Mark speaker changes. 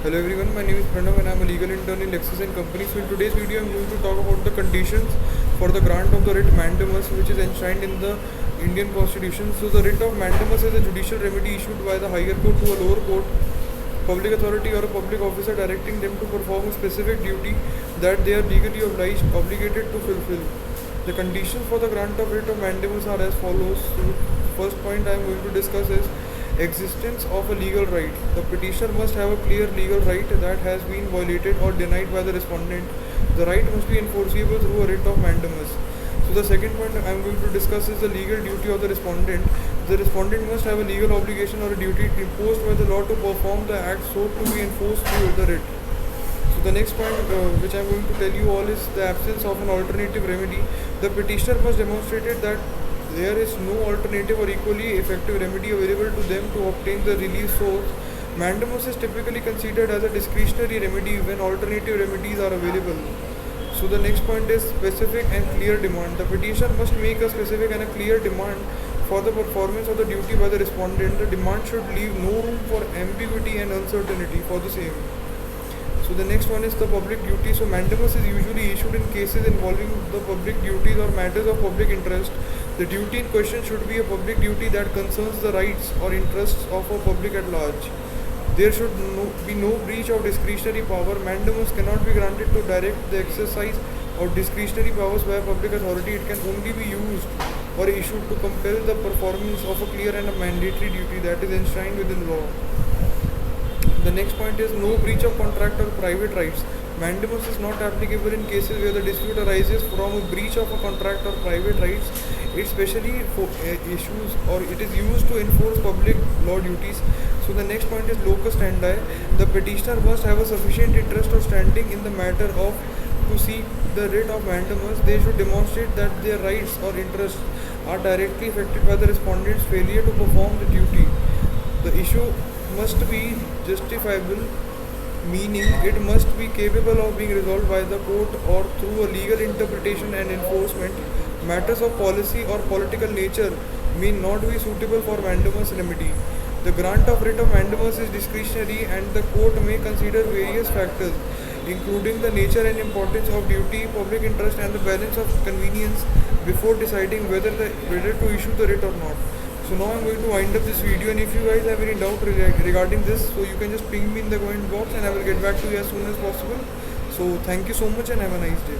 Speaker 1: Hello everyone, my name is Pranav and I am a legal intern in Lexis and Company. So in today's video I am going to talk about the conditions for the grant of the writ mandamus, which is enshrined in the Indian Constitution. So the writ of mandamus is a judicial remedy issued by the higher court to a lower court, public authority or a public officer directing them to perform a specific duty that they are legally obligated to fulfill. The conditions for the grant of writ of mandamus are as follows. So first point I am going to discuss is existence of a legal right. The petitioner must have a clear legal right that has been violated or denied by the respondent. The right must be enforceable through a writ of mandamus. So the second point I am going to discuss is the legal duty of the respondent. The respondent must have a legal obligation or a duty imposed by the law to perform the act so to be enforced through the writ. So the next point which I am going to tell you all is the absence of an alternative remedy. The petitioner must demonstrate that there is no alternative or equally effective remedy available to them to obtain the relief source. Mandamus is typically considered as a discretionary remedy when alternative remedies are available. So the next point is specific and clear demand. The petitioner must make a specific and a clear demand for the performance of the duty by the respondent. The demand should leave no room for ambiguity and uncertainty for the same. So the next one is the public duty. So mandamus is usually issued in cases involving the public duties or matters of public interest. The duty in question should be a public duty that concerns the rights or interests of a public at large. There should be no breach of discretionary power. Mandamus cannot be granted to direct the exercise of discretionary powers by a public authority. It can only be used or issued to compel the performance of a clear and a mandatory duty that is enshrined within law. The next point is no breach of contract or private rights. Mandamus is not applicable in cases where the dispute arises from a breach of a contract or private rights. It specially for issues or it is used to enforce public law duties. So the next point is locus standi. The petitioner must have a sufficient interest or standing in the matter of to seek the writ of mandamus. They should demonstrate that their rights or interests are directly affected by the respondent's failure to perform the duty. The issue must be justifiable, meaning it must be capable of being resolved by the court or through a legal interpretation and enforcement. Matters of policy or political nature may not be suitable for mandamus remedy. The grant of writ of mandamus is discretionary and the court may consider various factors including the nature and importance of duty, public interest and the balance of convenience before deciding whether to issue the writ or not. So now I'm going to wind up this video, and if you guys have any doubt regarding this, so you can just ping me in the comment box and I will get back to you as soon as possible. So thank you so much and have a nice day.